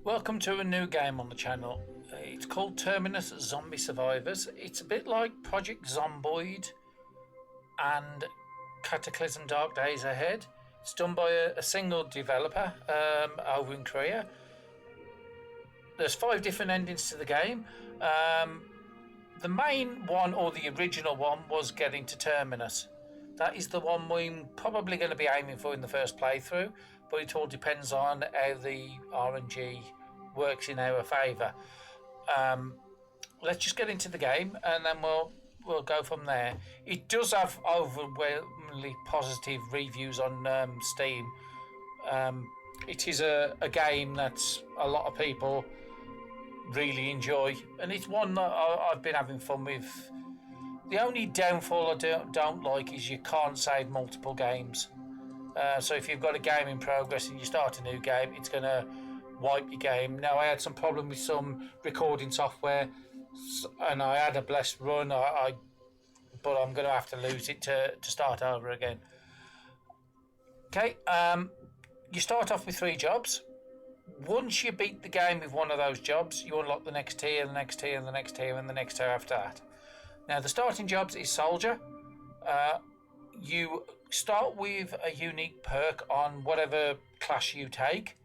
Welcome to a new game on the channel. It's called Terminus Zombie Survivors. It's a bit like Project Zomboid and Cataclysm Dark Days Ahead. It's done by a single developer over in Korea. There's 5 different endings to the game. The main one, or the original one, was getting to Terminus. That is the one we're probably going to be aiming for in the first playthrough, but it all depends on how the RNG works in our favour. Let's just get into the game and then we'll go from there. It does have overwhelmingly positive reviews on Steam. It is a game that a lot of people really enjoy, and it's one that I've been having fun with. The only downfall I don't like is you can't save multiple games. So if you've got a game in progress and you start a new game, it's going to wipe your game. Now, I had some problem with some recording software, and I had a blessed run, but I'm going to have to lose it to start over again. Okay, you start off with 3 jobs. Once you beat the game with one of those jobs, you unlock the next tier, the next tier, the next tier, and the next tier after that. Now, the starting jobs is Soldier. You start with a unique perk on whatever class you take.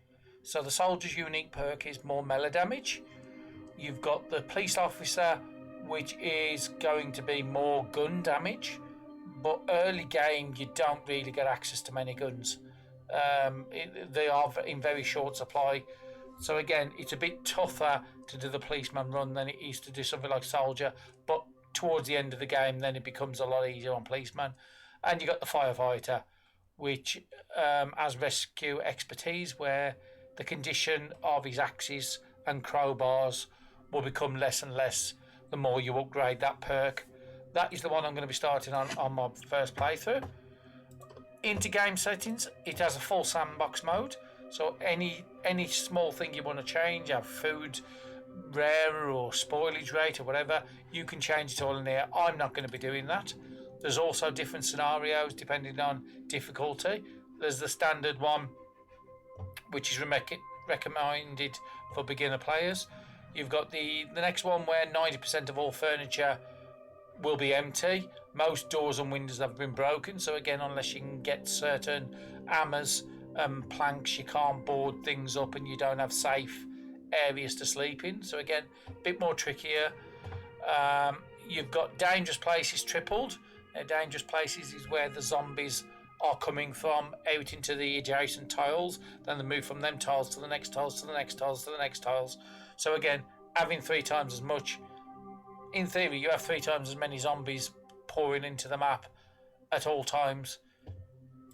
So the Soldier's unique perk is more melee damage. You've got the Police Officer, which is going to be more gun damage. But early game, you don't really get access to many guns. They are in very short supply. So again, it's a bit tougher to do the policeman run than it is to do something like Soldier. But towards the end of the game, then it becomes a lot easier on policeman. And you got the Firefighter, which has rescue expertise, where the condition of his axes and crowbars will become less and less the more you upgrade that perk. That is the one I'm going to be starting on my first playthrough. Into game settings, it has a full sandbox mode, so any small thing you want to change, have food rare or spoilage rate or whatever, you can change it all in there. I'm not going to be doing that. There's also different scenarios depending on difficulty. There's the standard one, which is recommended for beginner players. You've got the next one where 90% of all furniture will be empty. Most doors and windows have been broken, so again, unless you can get certain hammers and planks, you can't board things up, and you don't have safe areas to sleep in. So again, a bit more trickier. You've got dangerous places tripled. Now, dangerous places is where the zombies are coming from out into the adjacent tiles. Then they move from them tiles to the next tiles to the next tiles to the next tiles. So again, having 3 times as much. In theory, you have 3 times as many zombies pouring into the map at all times.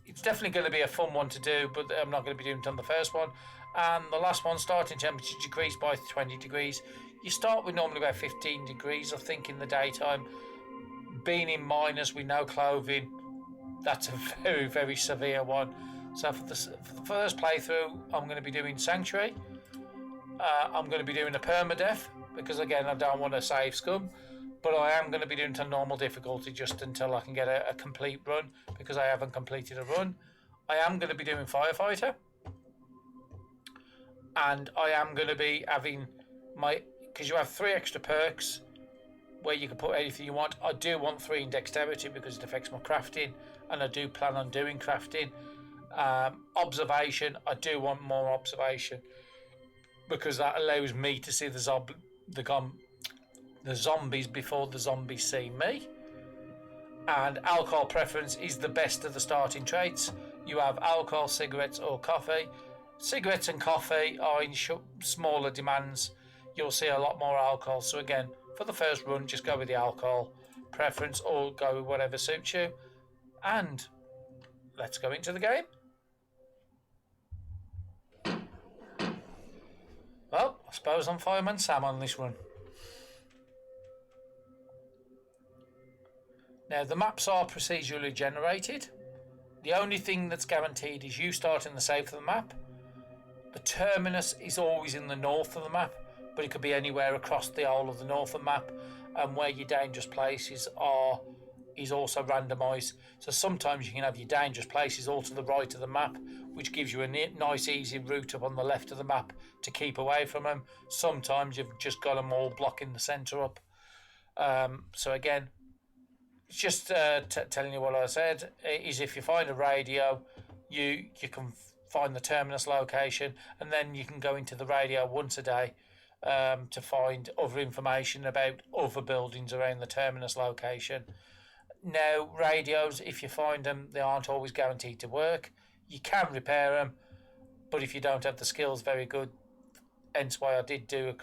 It's definitely going to be a fun one to do, but I'm not going to be doing it on the first one. And the last one, starting temperature decreased by 20 degrees. You start with normally about 15 degrees, I think, in the daytime. Being in minus with no clothing, that's a very, very severe one. So for the first playthrough, I'm going to be doing Sanctuary. I'm going to be doing a permadeath, because again, I don't want to save scum. But I am going to be doing it on normal difficulty just until I can get a complete run, because I haven't completed a run. I am going to be doing Firefighter. And I am going to be having because you have 3 extra perks where you can put anything you want. I do want 3 in dexterity because it affects my crafting, and I do plan on doing crafting. Observation, I do want more observation, because that allows me to see the zombies before the zombies see me. And alcohol preference is the best of the starting traits. You have alcohol, cigarettes or coffee. Cigarettes and coffee are in smaller demands. You'll see a lot more alcohol. So again, for the first run, just go with the alcohol preference, or go with whatever suits you. And let's go into the game. Well, I suppose I'm Fireman Sam on this run. Now, the maps are procedurally generated. The only thing that's guaranteed is you starting the save of the map. The terminus is always in the north of the map, but it could be anywhere across the whole of the northern map. And where your dangerous places are is also randomised. So sometimes you can have your dangerous places all to the right of the map, which gives you a nice easy route up on the left of the map to keep away from them. Sometimes you've just got them all blocking the centre up. So again, it's just telling you what I said, is if you find a radio, you can find the terminus location, and then you can go into the radio once a day to find other information about other buildings around the terminus location. Now, radios, if you find them, they aren't always guaranteed to work. You can repair them, but if you don't have the skills, very good. Hence why I did do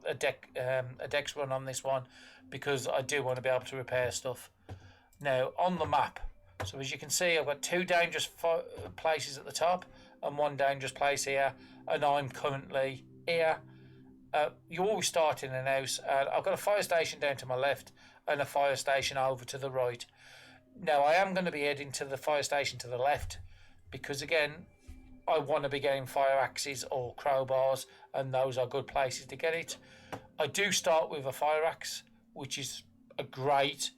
a dex run on this one, because I do want to be able to repair stuff. Now, on the map, so as you can see, I've got 2 dangerous places at the top and 1 dangerous place here, and I'm currently here. You always start in an house, and I've got a fire station down to my left and a fire station over to the right. Now, I am going to be heading to the fire station to the left, because again, I want to be getting fire axes or crowbars, and those are good places to get it. I do start with a fire axe, which is a great.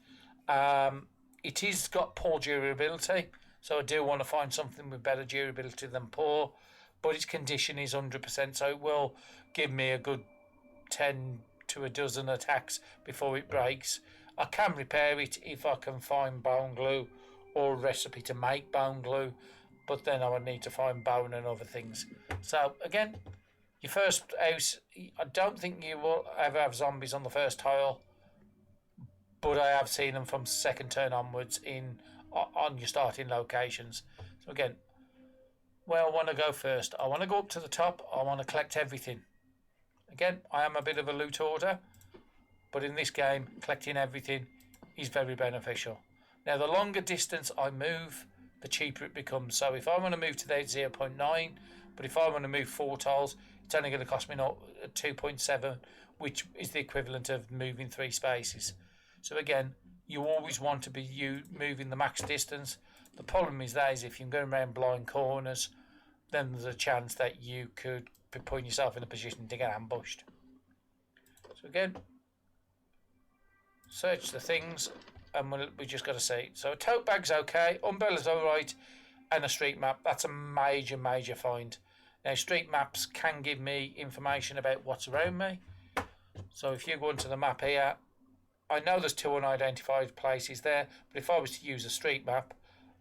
It is got poor durability, so I do want to find something with better durability than poor, but its condition is 100%, so it will give me a good 10 to a dozen attacks before it breaks. I can repair it if I can find bone glue or a recipe to make bone glue, but then I would need to find bone and other things. So again, your first house, I don't think you will ever have zombies on the first tile, but I have seen them from second turn onwards on your starting locations. So again, where I want to go first, I want to go up to the top. I want to collect everything. Again, I am a bit of a loot hoarder, but in this game, collecting everything is very beneficial. Now, the longer distance I move, the cheaper it becomes. So if I want to move to the 0.9, but if I want to move 4 tiles, it's only going to cost me 2.7, which is the equivalent of moving 3 spaces. So again, you always want to be moving the max distance. The problem is that if you're going around blind corners, then there's a chance that you could be putting yourself in a position to get ambushed. So again, search the things, and we just got to see. So a tote bag's okay, umbrella's alright, and a street map. That's a major find. Now, street maps can give me information about what's around me. So if you go into the map here, I know there's 2 unidentified places there, but if I was to use a street map,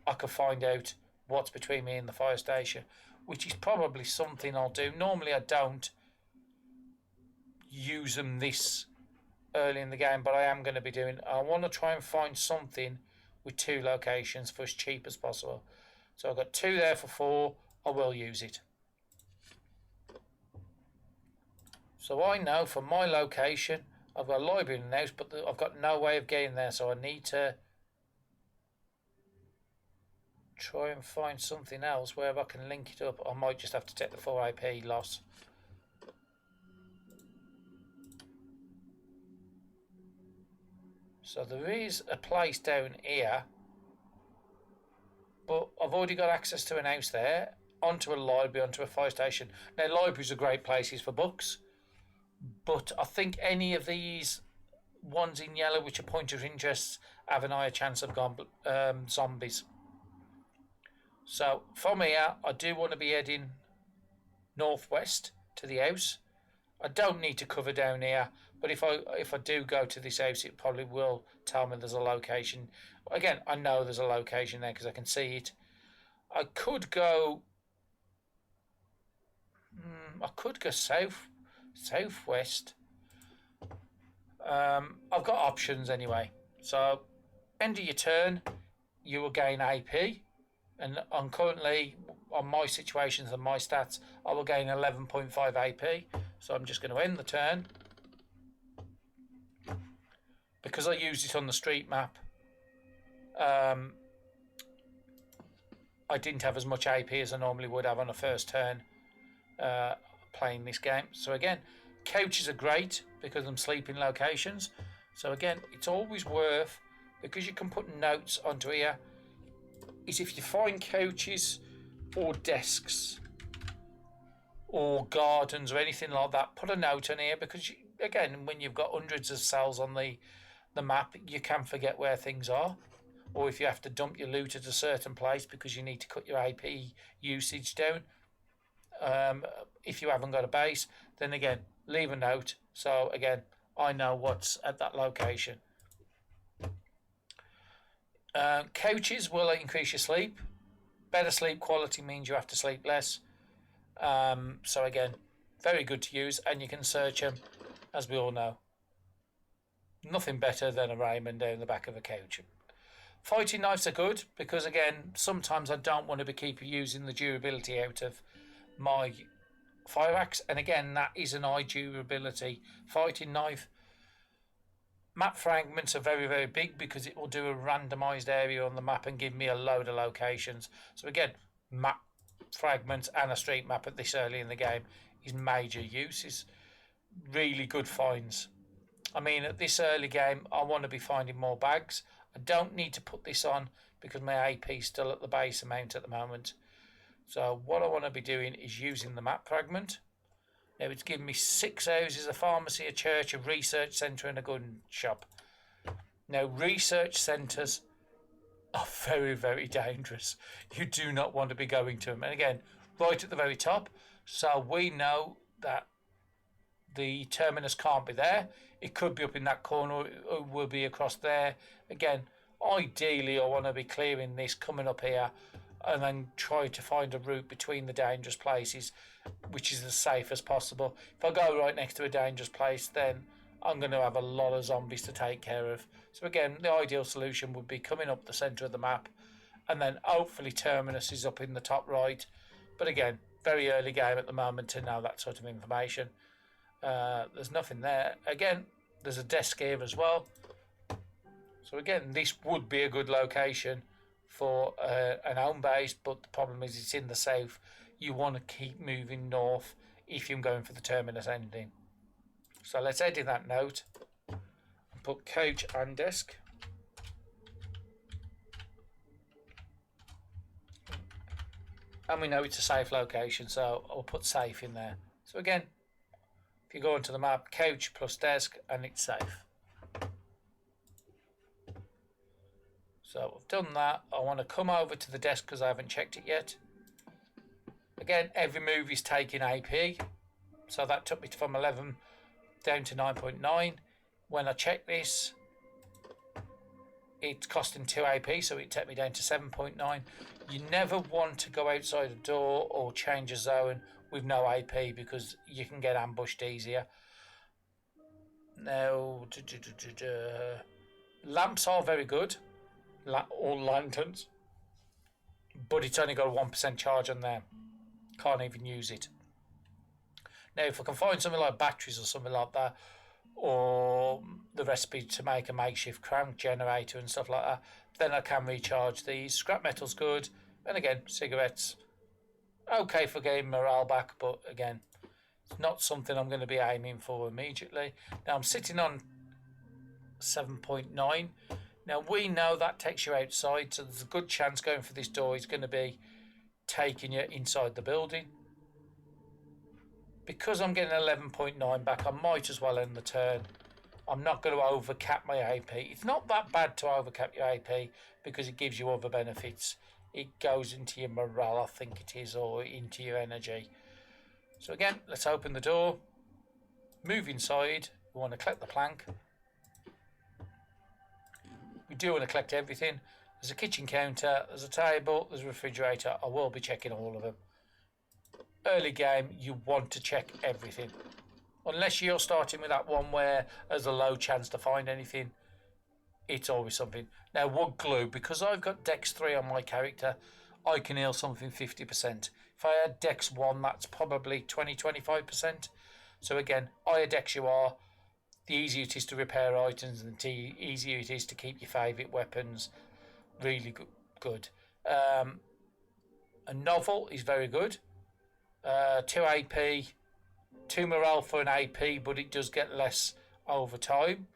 I could find out what's between me and the fire station, which is probably something I'll do. Normally I don't use them this early in the game, but I am going to be doing. I want to try and find something with 2 locations for as cheap as possible. So I've got 2 there for 4. I will use it. So I know from my location, I've got a library in the house, but I've got no way of getting there, so I need to try and find something else where I can link it up. I might just have to take the 4 AP loss. So there is a place down here, but I've already got access to an house there, onto a library, onto a fire station. Now, libraries are great places for books, but I think any of these ones in yellow, which are point of interest, have an higher chance of zombies. So from here, I do want to be heading northwest to the house. I don't need to cover down here, but if I do go to this house, it probably will tell me there's a location. Again, I know there's a location there because I can see it. I could go southwest. I've got options anyway. So end of your turn, you will gain AP, and I'm currently on my situations and my stats, I will gain 11.5 AP. So I'm just going to end the turn. Because I used it on the street map, I didn't have as much AP as I normally would have on a first turn playing this game. So again, couches are great because I'm sleeping locations. So again, it's always worth, because you can put notes onto here, is if you find couches or desks or gardens or anything like that, put a note on here, because again, when you've got hundreds of cells on the the map, you can forget where things are, or if you have to dump your loot at a certain place because you need to cut your AP usage down. If you haven't got a base, then again, leave a note. So again, I know what's at that location. Couches will increase your sleep. Better sleep quality means you have to sleep less. So again, very good to use, and you can search them, as we all know. Nothing better than a Raymond down the back of a couch. Fighting knives are good because, again, sometimes I don't want to be using the durability out of my fire axe, and again, that is an high durability fighting knife. Map fragments are very, very big because it will do a randomized area on the map and give me a load of locations. So again, map fragments and a street map at this early in the game is major use. Is really good finds. I mean, at this early game, I want to be finding more bags. I don't need to put this on because my AP is still at the base amount at the moment. So what I want to be doing is using the map fragment. Now it's given me 6 houses, a pharmacy, a church, a research centre and a gun shop. Now research centres are very, very dangerous. You do not want to be going to them. And again, right at the very top, so we know that the terminus can't be there. It could be up in that corner, it will be across there. Again, ideally I want to be clearing this, coming up here, and then try to find a route between the dangerous places, which is as safe as possible. If I go right next to a dangerous place, then I'm going to have a lot of zombies to take care of. So again, the ideal solution would be coming up the centre of the map, and then hopefully Terminus is up in the top right. But again, very early game at the moment to know that sort of information. There's nothing there. Again, there's a desk here as well. So again, this would be a good location for an home base, but the problem is it's in the south. You want to keep moving north if you're going for the Terminus ending. So let's edit that note and put couch and desk. And we know it's a safe location, so I'll put safe in there. So again, if you go onto the map, couch plus desk, and it's safe. So I've done that. I want to come over to the desk because I haven't checked it yet. Again, every move is taking AP. So that took me from 11 down to 9.9. When I check this, it's costing 2 AP, so it took me down to 7.9. You never want to go outside a door or change a zone with no AP because you can get ambushed easier. Now, lamps are very good, or lanterns, but it's only got a 1% charge on there. Can't even use it. Now, if I can find something like batteries or something like that, or the recipe to make a makeshift crank generator and stuff like that, then I can recharge these. Scrap metal's good, and again, cigarettes, okay for getting morale back, but again, it's not something I'm going to be aiming for immediately. Now I'm sitting on 7.9. Now we know that takes you outside, so there's a good chance going for this door is going to be taking you inside the building. Because I'm getting 11.9 back, I might as well end the turn. I'm not going to overcap my AP. It's not that bad to overcap your AP because it gives you other benefits. It goes into your morale, I think it is, or into your energy. So again, let's open the door, move inside. We want to collect the plank. We do want to collect everything. There's a kitchen counter, there's a table, there's a refrigerator. I will be checking all of them. Early game, you want to check everything. Unless you're starting with that one where there's a low chance to find anything, it's always something. Now, wood glue, because I've got Dex 3 on my character, I can heal something 50%. If I had Dex 1, that's probably 20-25%. So again, higher Dex you are, the easier it is to repair items and the easier it is to keep your favourite weapons really good. A novel is very good. 2 AP, 2 morale for an AP, but it does get less over time.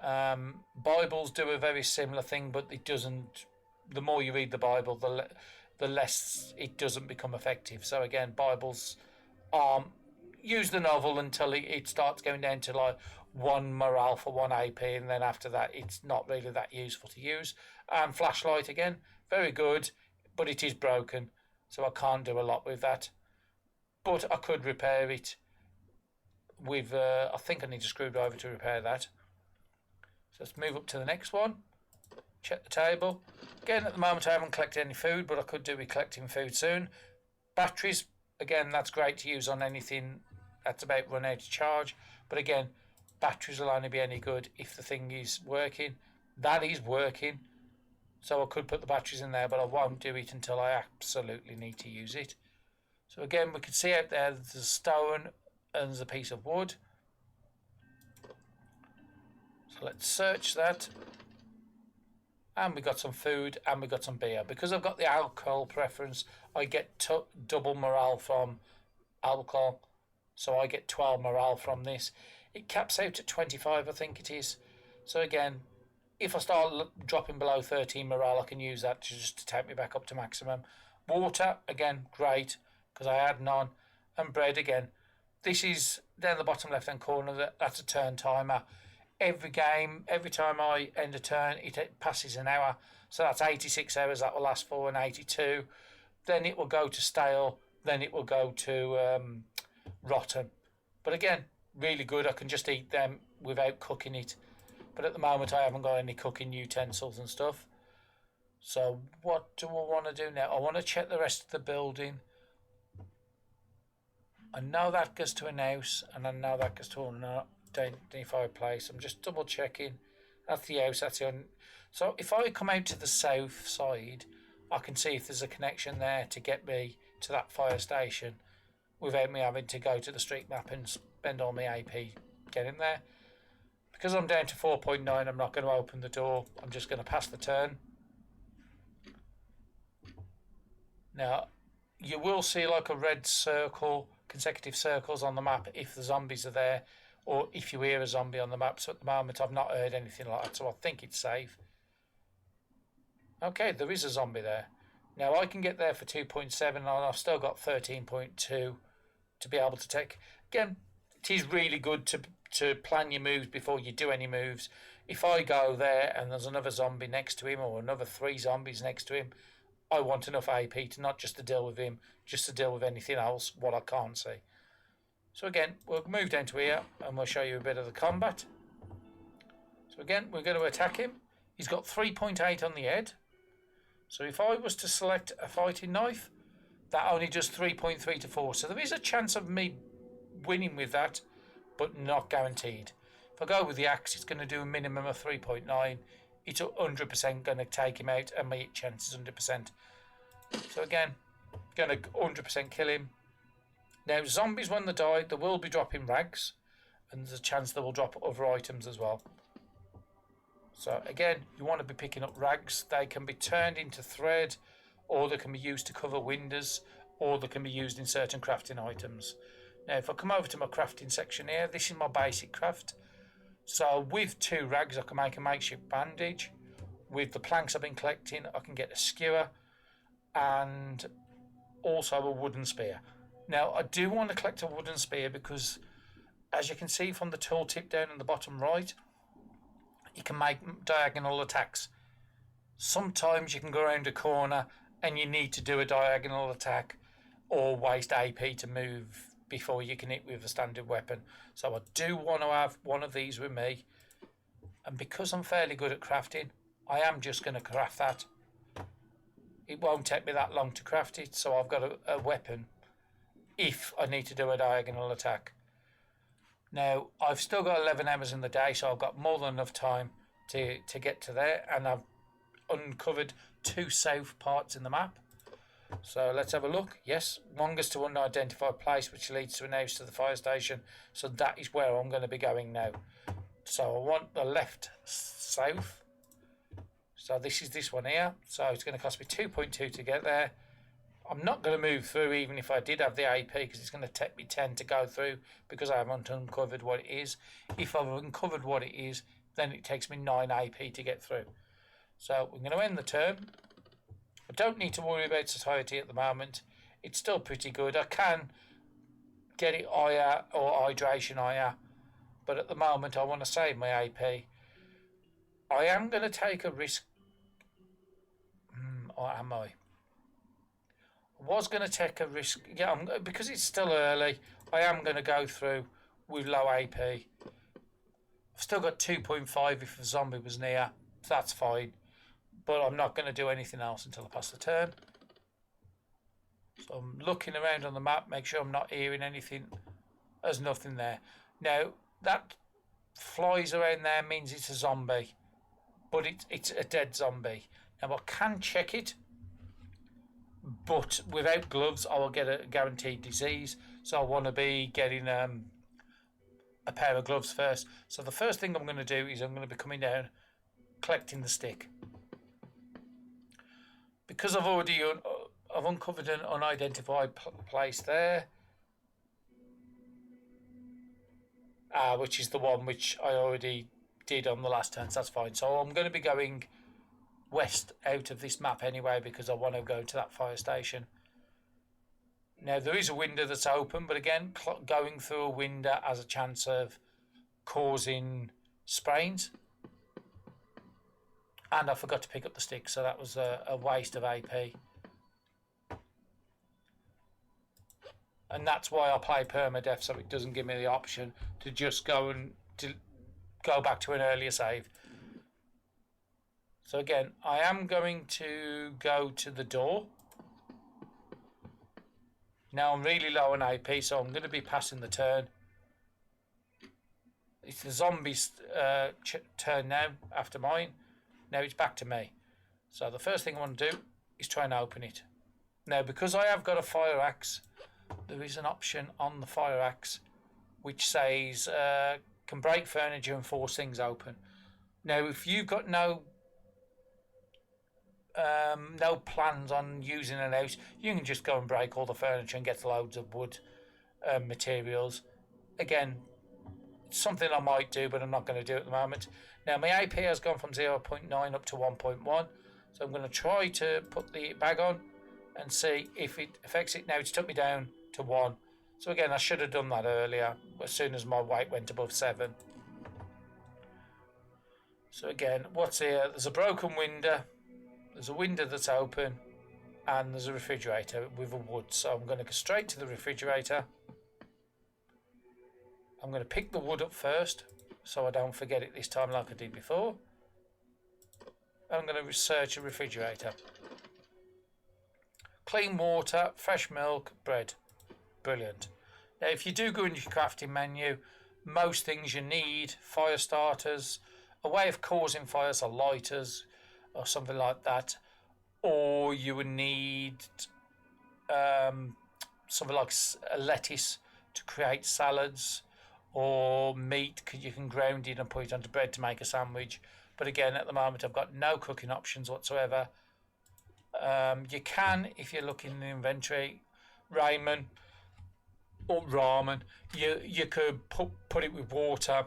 Bibles do a very similar thing, but it doesn't. The more you read the Bible, the less it doesn't become effective. So again, Bibles aren't use the novel until it starts going down to like 1 morale for 1 AP, and then after that it's not really that useful to use. And flashlight again, very good, but it is broken, so I can't do a lot with that. But I could repair it with, I think I need a screwdriver to repair that. So let's move up to the next one. Check the table. Again, at the moment I haven't collected any food, but I could do with collecting food soon. Batteries, again, that's great to use on anything that's about run out of charge. But again, batteries will only be any good if the thing is working. That is working. So I could put the batteries in there, but I won't do it until I absolutely need to use it. So again, we can see out there there's a stone and there's a piece of wood. So let's search that. And we got some food and we got some beer. Because I've got the alcohol preference, I get double morale from alcohol. So I get 12 morale from this. It caps out at 25, I think it is. So again, if I start dropping below 13 morale, I can use that just to take me back up to maximum. Water, again, great, because I had none. And bread, again. This is down the bottom left-hand corner. That's a turn timer. Every game, every time I end a turn, it passes an hour. So that's 86 hours that will last for, and 82. Then it will go to stale. Then it will go to rotten. But again, really good. I can just eat them without cooking it. But at the moment I haven't got any cooking utensils and stuff. So what do I want to do now? I want to check the rest of the building. I know that goes to an house, and I know that goes to an identified place. I'm just double checking. That's the house. That's the So if I come out to the south side, I can see if there's a connection there to get me to that fire station without me having to go to the street map and spend all my AP getting there. Because I'm down to 4.9, I'm not going to open the door. I'm just going to pass the turn. Now, you will see like a red circle, consecutive circles on the map if the zombies are there, or if you hear a zombie on the map. So at the moment I've not heard anything like that, so I think it's safe. Okay, there is a zombie there. Now I can get there for 2.7 and I've still got 13.2 to be able to take. Again, it is really good to plan your moves before you do any moves. If I go there and there's another zombie next to him or another 3 zombies next to him, I want enough AP to not just to deal with him, just to deal with anything else, what I can't see. So again, we'll move down to here and we'll show you a bit of the combat. So again, we're going to attack him. He's got 3.8 on the head. So if I was to select a fighting knife, that only does 3.3 to 4. So there is a chance of me winning with that, but not guaranteed. If I go with the axe, it's going to do a minimum of 3.9. It's 100% going to take him out, and my hit chance is 100%. So again, going to 100% kill him. Now, zombies, when they die, they will be dropping rags, and there's a chance they will drop other items as well. So again, you want to be picking up rags. They can be turned into thread, or they can be used to cover windows, or they can be used in certain crafting items. Now, if I come over to my crafting section here, this is my basic craft. So with 2 rags, I can make a makeshift bandage. With the planks I've been collecting, I can get a skewer and also a wooden spear. Now, I do want to collect a wooden spear because, as you can see from the tooltip down in the bottom right, you can make diagonal attacks. Sometimes you can go around a corner and you need to do a diagonal attack or waste AP to move before you can hit with a standard weapon. So I do want to have one of these with me, and because I'm fairly good at crafting, I am just going to craft that. It won't take me that long to craft it, so I've got a weapon if I need to do a diagonal attack. Now, I've still got 11 hours in the day, so I've got more than enough time to get to there, and I've uncovered 2 safe parts in the map. So let's have a look. Yes, one goes to an unidentified place, which leads to an house to the fire station. So that is where I'm going to be going now. So I want the left south. So this is this one here. So it's going to cost me 2.2 to get there. I'm not going to move through even if I did have the AP, because it's going to take me 10 to go through because I haven't uncovered what it is. If I've uncovered what it is, then it takes me 9 AP to get through. So we're going to end the turn. I don't need to worry about society at the moment. It's still pretty good. I can get it higher or hydration higher. But at the moment, I want to save my AP. I am going to take a risk. Or am I? I was going to take a risk. Yeah, because it's still early, I am going to go through with low AP. I've still got 2.5 if a zombie was near. That's fine. But I'm not going to do anything else until I pass the turn. So I'm looking around on the map, make sure I'm not hearing anything. There's nothing there. Now, that flies around there means it's a zombie. But it's a dead zombie. Now, I can check it. But without gloves, I will get a guaranteed disease. So I want to be getting a pair of gloves first. So the first thing I'm going to do is I'm going to be coming down, collecting the stick. Because I've uncovered an unidentified place there. Which is the one which I already did on the last turn, so that's fine. So I'm going to be going west out of this map anyway because I want to go to that fire station. Now there is a window that's open, but again, going through a window has a chance of causing sprains. And I forgot to pick up the stick, so that was a waste of AP. And that's why I play permadeath, so it doesn't give me the option to just go back to an earlier save. So again, I am going to go to the door. Now I'm really low on AP, so I'm going to be passing the turn. It's the zombie's turn now after mine. Now it's back to me. So the first thing I want to do is try and open it. Now because I have got a fire axe, there is an option on the fire axe which says can break furniture and force things open. Now if you've got no plans on using an house, you can just go and break all the furniture and get loads of wood materials. Again, it's something I might do, but I'm not going to do at the moment. Now my AP has gone from 0.9 up to 1.1, so I'm going to try to put the bag on and see if it affects it. Now it's took me down to 1, so again I should have done that earlier as soon as my weight went above 7. So again, what's here? There's a broken window, there's a window that's open, and there's a refrigerator with a wood. So I'm going to go straight to the refrigerator. I'm going to pick the wood up first so I don't forget it this time like I did before. I'm going to research a refrigerator. Clean water, fresh milk, bread. Brilliant. Now if you do go into your crafting menu, most things you need: fire starters, a way of causing fires, so lighters or something like that, or you would need something like a lettuce to create salads, or meat you can ground it and put it onto bread to make a sandwich. But again, at the moment I've got no cooking options whatsoever. You can, if you look in the inventory, ramen or ramen, you could put it with water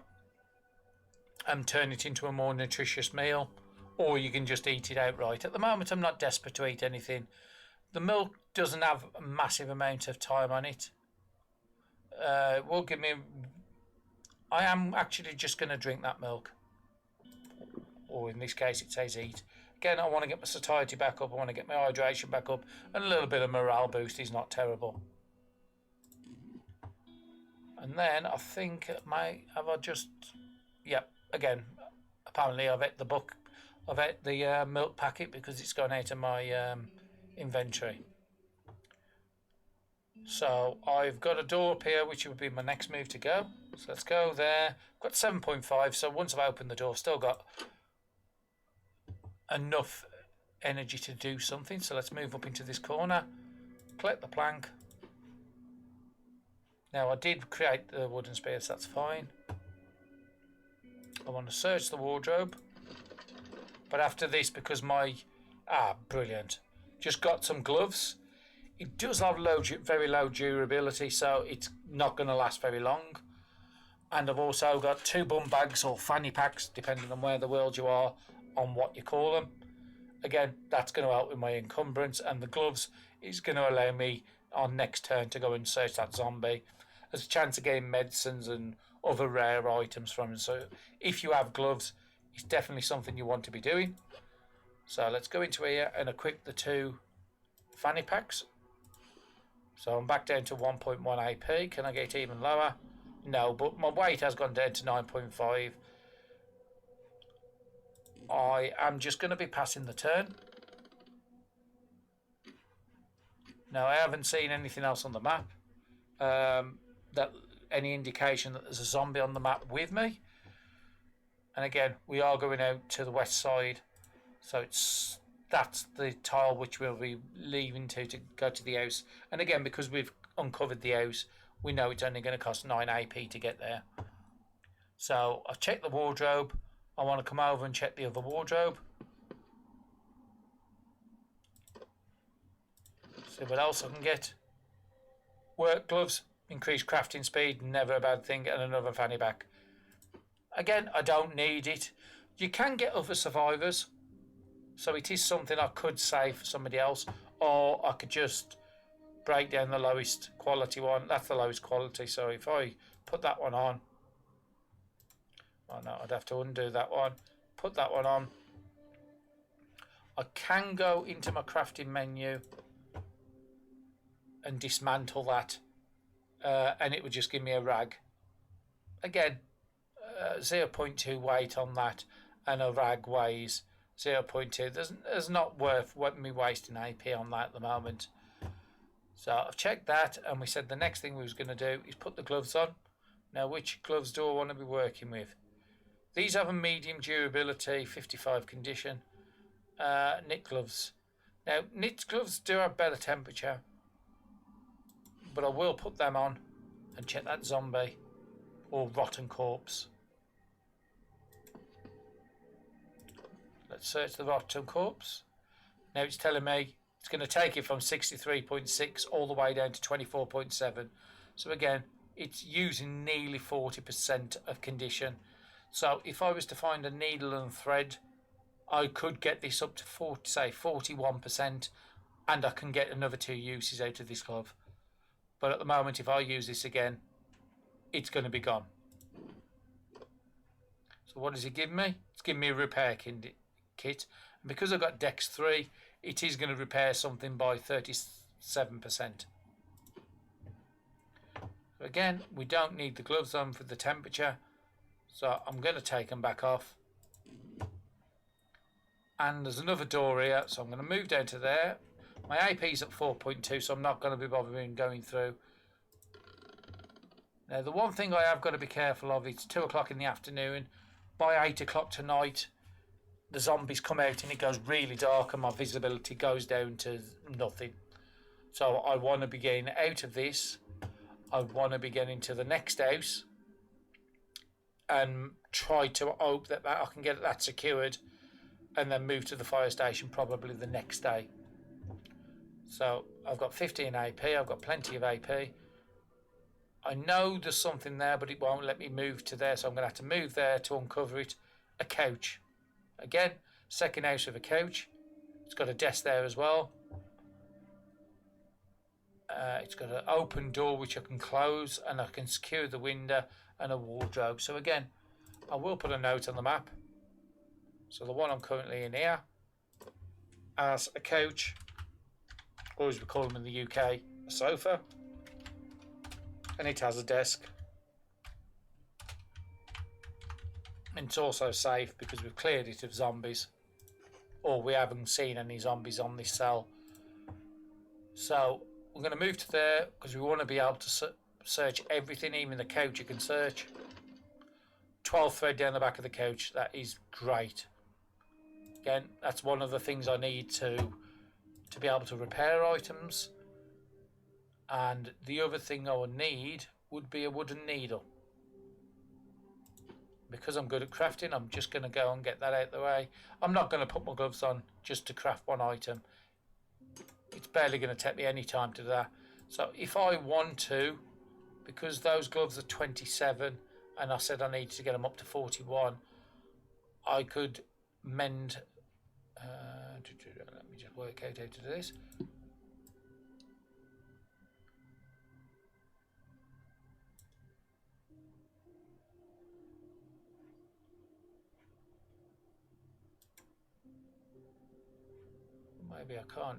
and turn it into a more nutritious meal, or you can just eat it outright. At the moment I'm not desperate to eat anything. The milk doesn't have a massive amount of time on it. It will give me... I am actually just going to drink that milk, or in this case it says eat. Again, I want to get my satiety back up, I want to get my hydration back up, and a little bit of morale boost is not terrible. And then I think yep, again, apparently I've ate the book, I've ate the milk packet because it's gone out of my inventory. So I've got a door up here, which would be my next move to go. So let's go there. I've got 7.5, so once I've opened the door, I've still got enough energy to do something. So let's move up into this corner, collect the plank. Now I did create the wooden spears, that's fine. I want to search the wardrobe, but after this, because brilliant, just got some gloves. It does have very low durability, so it's not going to last very long. And I've also got 2 bum bags or fanny packs, depending on where the world you are, on what you call them. Again, that's going to help with my encumbrance, and the gloves is going to allow me on next turn to go and search that zombie. there's a chance of getting medicines and other rare items from them. So if you have gloves, it's definitely something you want to be doing. So let's go into here and equip the 2 fanny packs. So I'm back down to 1.1 AP. Can I get even lower? No, but my weight has gone down to 9.5. I am just going to be passing the turn. Now, I haven't seen anything else on the map. That any indication that there's a zombie on the map with me. And again, we are going out to the west side. So that's the tile which we'll be leaving to go to the house. And again, because we've uncovered the house, we know it's only going to cost 9 AP to get there. So I've checked the wardrobe. I want to come over and check the other wardrobe. See what else I can get. Work gloves, increased crafting speed, never a bad thing, and another fanny pack. Again, I don't need it. You can get other survivors, so it is something I could save for somebody else, or I could just break down the lowest quality one. That's the lowest quality, so if I put that one on, oh no, I'd have to undo that one, put that one on. I can go into my crafting menu and dismantle that, and it would just give me a rag. Again, 0.2 weight on that, and a rag weighs 0.2. There's not worth me wasting AP on that at the moment. So I've checked that, and we said the next thing we was going to do is put the gloves on. Now, which gloves do I want to be working with? These have a medium durability, 55 condition. Knit gloves. Now, knit gloves do have better temperature, but I will put them on and check that zombie or rotten corpse. Let's search the rotten corpse. Now it's telling me it's going to take it from 63.6 all the way down to 24.7. So again, it's using nearly 40% of condition. So if I was to find a needle and thread, I could get this up to 41%, and I can get another 2 uses out of this glove. But at the moment, if I use this again, it's going to be gone. So what does it give me? It's giving me a repair kit. And because I've got Dex 3, it is going to repair something by 37%. Again, we don't need the gloves on for the temperature, so I'm going to take them back off. And there's another door here, so I'm going to move down to there. My AP is at 4.2, so I'm not going to be bothering going through. Now, the one thing I have got to be careful of, it's 2 o'clock in the afternoon. By 8 o'clock tonight, the zombies come out and it goes really dark and my visibility goes down to nothing. So I want to be getting out of this. I want to be getting to the next house and try to hope that I can get that secured and then move to the fire station probably the next day. So I've got 15 AP, I've got plenty of AP. I know there's something there, but it won't let me move to there, so I'm going to have to move there to uncover it. A couch. Again, second house with a couch. It's got a desk there as well. It's got an open door which I can close, and I can secure the window, and a wardrobe. So again, I will put a note on the map. So the one I'm currently in here has a couch, or as we call them in the UK, a sofa, and it has a desk. And it's also safe because we've cleared it of zombies, or we haven't seen any zombies on this cell. So we're going to move to there because we want to be able to search everything, even the couch you can search. 12 thread down the back of the couch, that is great. Again, that's one of the things I need to be able to repair items. And the other thing I would need would be a wooden needle. Because I'm good at crafting, I'm just going to go and get that out of the way. I'm not going to put my gloves on just to craft one item. It's barely going to take me any time to do that. So if I want to, because those gloves are 27 and I said I need to get them up to 41, I could mend. Let me just work out how to do this. maybe I can't.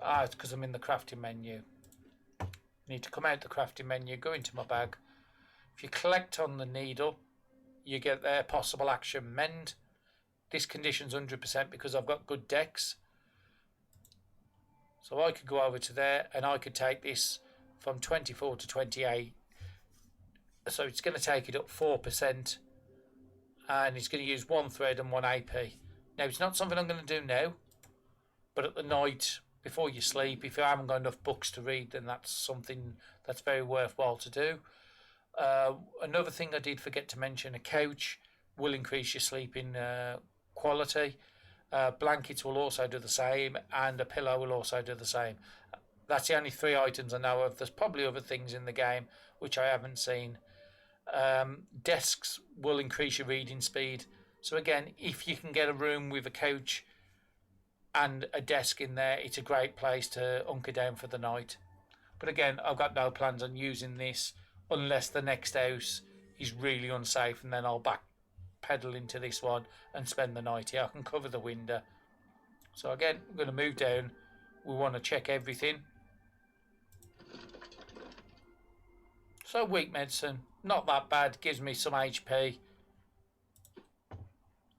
Ah, it's because I'm in the crafting menu. Need to come out the crafting menu, go into my bag. If you collect on the needle, you get their possible action mend. This condition's 100% because I've got good decks. So I could go over to there and I could take this from 24 to 28. So it's going to take it up 4%. And it's going to use 1 thread and 1 AP. Now, it's not something I'm going to do now. But at the night, before you sleep, if you haven't got enough books to read, then that's something that's very worthwhile to do. Another thing I did forget to mention, a couch will increase your sleeping quality. Blankets will also do the same, and a pillow will also do the same. That's the only 3 items I know of. There's probably other things in the game which I haven't seen. Desks will increase your reading speed. So again, if you can get a room with a couch and a desk in there, it's a great place to hunker down for the night. But again, I've got no plans on using this unless the next house is really unsafe, and then I'll backpedal into this one and spend the night here. I can cover the window. So again, I'm going to move down. We want to check everything. So weak medicine, not that bad, gives me some HP.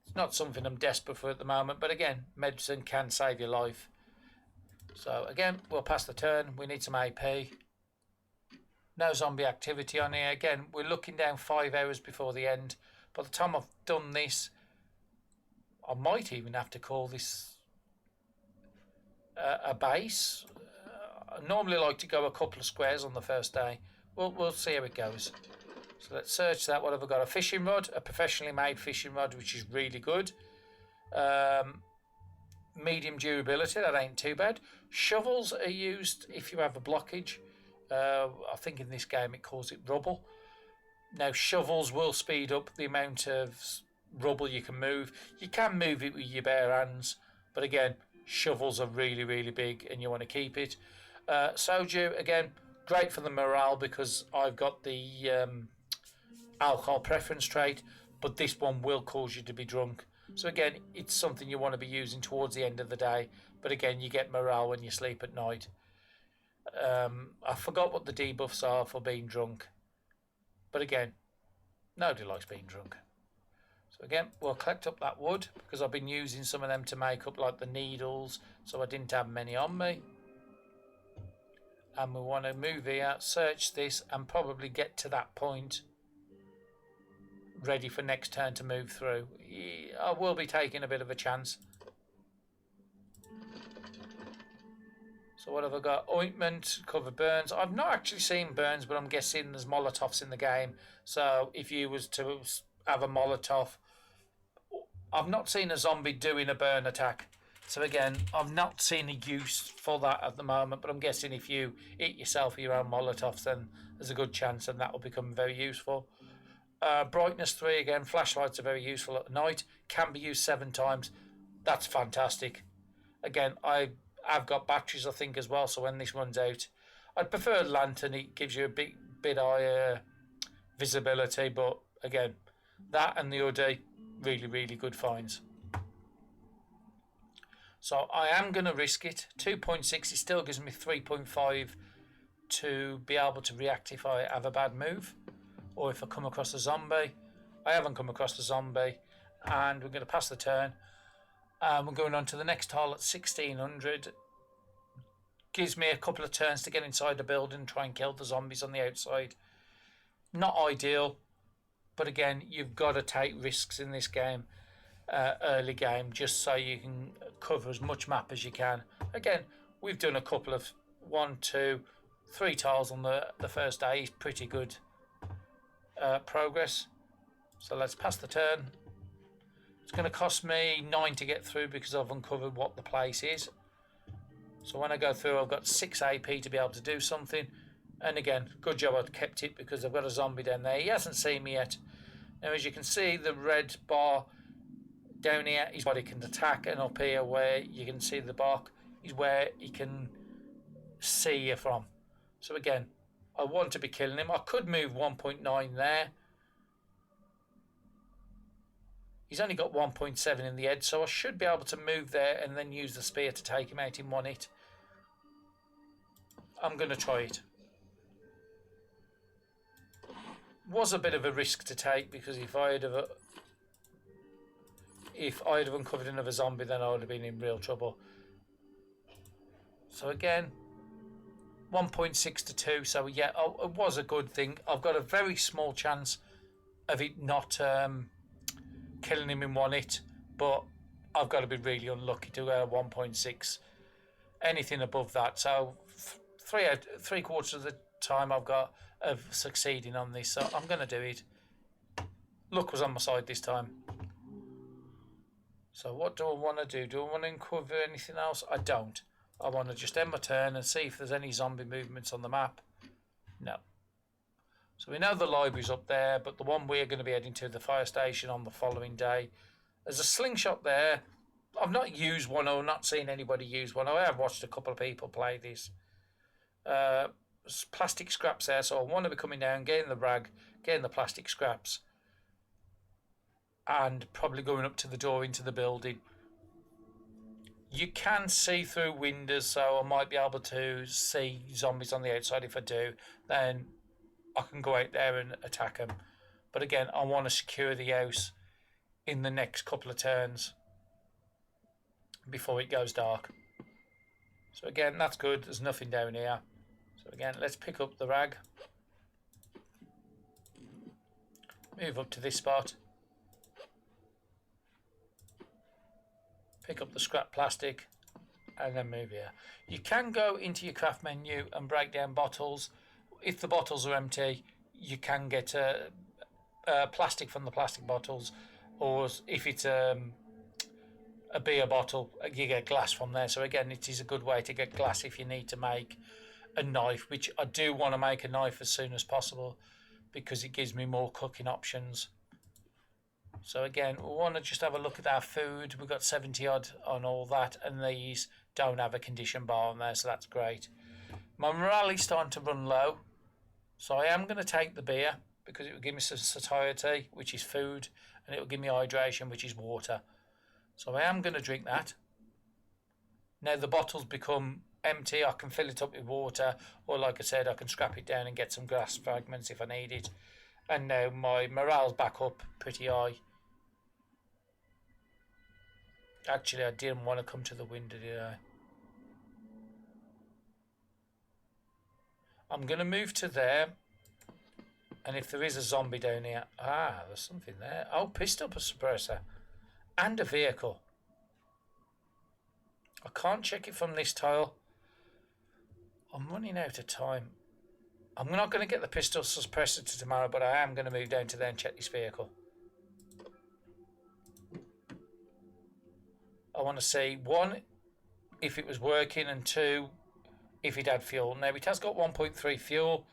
It's not something I'm desperate for at the moment, but again, medicine can save your life. So again, we'll pass the turn. We need some AP. No zombie activity on here. Again, we're looking down 5 hours before the end. By the time I've done this, I might even have to call this a base. I normally like to go a couple of squares on the first day. We'll see how it goes. So let's search that. What have I got? A fishing rod, a professionally made fishing rod, which is really good. Medium durability, that ain't too bad. Shovels are used if you have a blockage. I think in this game it calls it rubble. Now shovels will speed up the amount of rubble you can move. You can move it with your bare hands, but again, shovels are really, really big and you want to keep it. Soju, again, great for the morale because I've got the alcohol preference trait, but this one will cause you to be drunk. So again, it's something you want to be using towards the end of the day, but again, you get morale when you sleep at night. I forgot what the debuffs are for being drunk, but again, nobody likes being drunk. So again, we'll collect up that wood because I've been using some of them to make up like the needles, so I didn't have many on me. And we want to move here, search this, and probably get to that point ready for next turn to move through. I will be taking a bit of a chance. So what have I got? Ointment, cover burns. I've not actually seen burns, but I'm guessing there's Molotovs in the game. So if you was to have a Molotov, I've not seen a zombie doing a burn attack. So again, I've not seen a use for that at the moment, but I'm guessing if you eat yourself your own Molotovs, then there's a good chance and that will become very useful. Brightness 3, again, flashlights are very useful at night. Can be used 7 times. That's fantastic. Again, I've got batteries, I think, as well, so when this runs out, I'd prefer lantern. It gives you a bit higher visibility, but again, that and the hoodie, really, really good finds. So I am going to risk it. 2.6, it still gives me 3.5 to be able to react if I have a bad move or if I come across a zombie. I haven't come across a zombie, and we're going to pass the turn. We're going on to the next tile at 1600. Gives me a couple of turns to get inside the building and try and kill the zombies on the outside. Not ideal, but again, you've got to take risks in this game. Early game, just so you can cover as much map as you can. Again, we've done a couple of 1, 2, 3 tiles on the first day. Is pretty good progress. So let's pass the turn. It's going to cost me 9 to get through because I've uncovered what the place is. So when I go through, I've got 6 AP to be able to do something. And again, good job I kept it because I've got a zombie down there. He hasn't seen me yet. Now, as you can see, the red bar down here is what he can attack, and up here where you can see the bark is where he can see you from. So again, I want to be killing him. I could move 1.9 there, He's only got 1.7 in the head, so I should be able to move there and then use the spear to take him out in one hit. I'm going to try it. Was a bit of a risk to take, because if I'd have uncovered another zombie, then I would have been in real trouble. So again, 1.6 to 2. So yeah, it was a good thing. I've got a very small chance of it not killing him in one hit, but I've got to be really unlucky to go 1.6. Anything above that, so three quarters of the time I've got of succeeding on this, so I'm going to do it. Luck was on my side this time. So what do I want to do? Do I want to uncover anything else? I don't. I want to just end my turn and see if there's any zombie movements on the map. No. So we know the library's up there, but the one we're going to be heading to, the fire station, on the following day. There's a slingshot there. I've not used one or not seen anybody use one. I have watched a couple of people play this. Plastic scraps there, so I want to be coming down, getting the rag, getting the plastic scraps, and probably going up to the door into the building. You can see through windows, so I might be able to see zombies on the outside. If I do, then I can go out there and attack them. But again, I want to secure the house in the next couple of turns before it goes dark. So again, that's good. There's nothing down here. So again, let's pick up the rag. Move up to this spot. Pick up the scrap plastic and then move here. You can go into your craft menu and break down bottles. If the bottles are empty, you can get plastic from the plastic bottles, or if it's a beer bottle, you get glass from there. So again, it is a good way to get glass if you need to make a knife, which I do want to make a knife as soon as possible because it gives me more cooking options. So again, we want to just have a look at our food. We've got 70 odd on all that, and these don't have a condition bar on there, so that's great. My morale is starting to run low, so I am going to take the beer because it will give me some satiety, which is food, and it will give me hydration, which is water. So I am going to drink that. Now the bottles become empty, I can fill it up with water, or like I said, I can scrap it down and get some glass fragments if I need it. And now my morale's back up pretty high. Actually, I didn't want to come to the window, did I? I'm going to move to there. And if there is a zombie down here... Ah, there's something there. Oh, pistol suppressor. And a vehicle. I can't check it from this tile. I'm running out of time. I'm not going to get the pistol suppressor to tomorrow, but I am going to move down to there and check this vehicle. I want to see, one, if it was working, and two, if it had fuel. Now, it has got 1.3 fuel.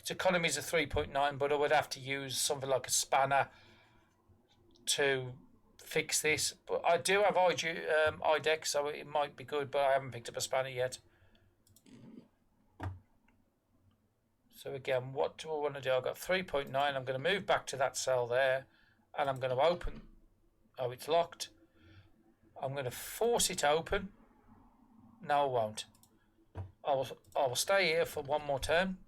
Its economy is a 3.9, but I would have to use something like a spanner to fix this. But I do have IDEX, so it might be good, but I haven't picked up a spanner yet. So again, what do I want to do? I've got 3.9. I'm going to move back to that cell there, and I'm going to open. Oh, it's locked. I'm going to force it open. No, I won't. I will stay here for one more turn,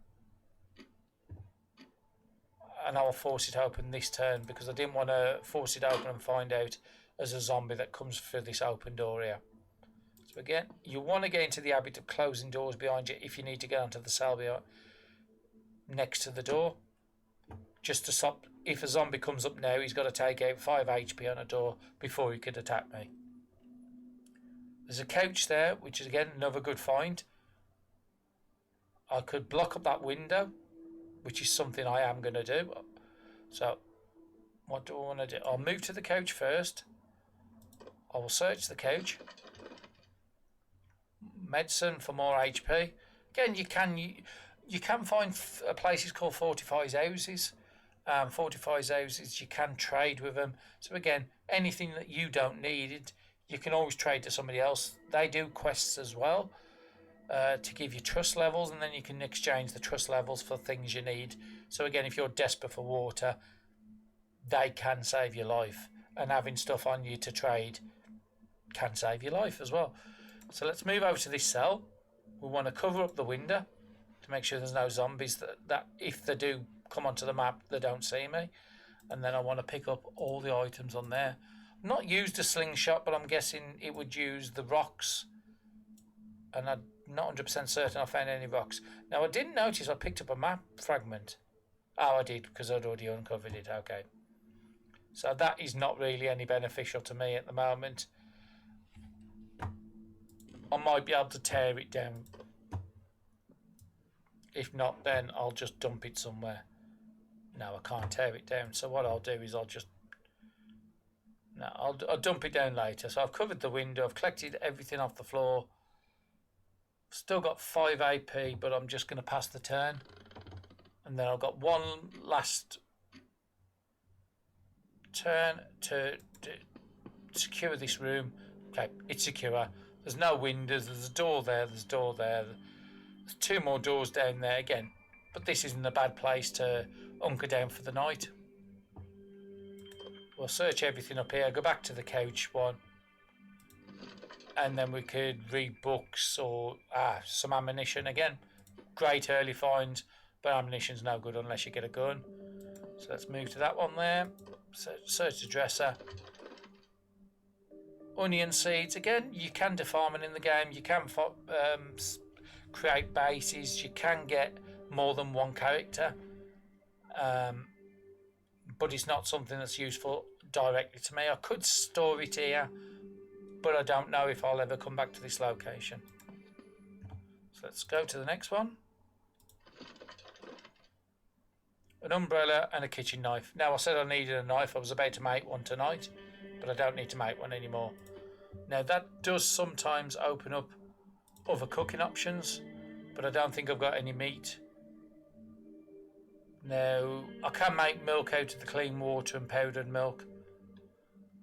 and I will force it open this turn because I didn't want to force it open and find out as a zombie that comes through this open door here. So again, you want to get into the habit of closing doors behind you if you need to get onto the cell next to the door, just to stop. If a zombie comes up now, he's got to take out 5 HP on a door before he could attack me. There's a couch there, which is again another good find. I could block up that window, which is something I am going to do. So what do I want to do? I'll move to the couch first. I will search the couch. Medicine for more HP. Again, you can find places called fortified houses. Fortified houses, you can trade with them. So again, anything that you don't need, you can always trade to somebody else. They do quests as well to give you trust levels, and then you can exchange the trust levels for things you need. So again, if you're desperate for water, they can save your life. and having stuff on you to trade can save your life as well. So let's move over to this cell. We want to cover up the window to make sure there's no zombies, that if they do come onto the map, they don't see me. And then I want to pick up all the items on there. Not used a slingshot, but I'm guessing it would use the rocks. And I'm not 100% certain I found any rocks. Now, I didn't notice I picked up a map fragment. Oh, I did, because I'd already uncovered it. Okay. So that is not really any beneficial to me at the moment. I might be able to tear it down. If not, then I'll just dump it somewhere. No, I can't tear it down. So what I'll do is I'll dump it down later. So I've covered the window. I've collected everything off the floor. Still got 5 AP, but I'm just going to pass the turn. And then I've got one last turn to secure this room. Okay, it's secure. There's no windows. There's a door there. There's a door there. There's 2 more doors down there again. But this isn't a bad place to hunker down for the night. We'll search everything up here. Go back to the couch one. And then we could read books or some ammunition again. Great early find, but ammunition's no good unless you get a gun. So let's move to that one there. So search the dresser. Onion seeds. Again, you can do farming in the game. You can create bases. You can get more than one character. But it's not something that's useful directly to me. I could store it here, but I don't know if I'll ever come back to this location. So let's go to the next one. An umbrella and a kitchen knife. Now, I said I needed a knife. I was about to make one tonight, but I don't need to make one anymore. Now, that does sometimes open up other cooking options, but I don't think I've got any meat. Now, I can make milk out of the clean water and powdered milk,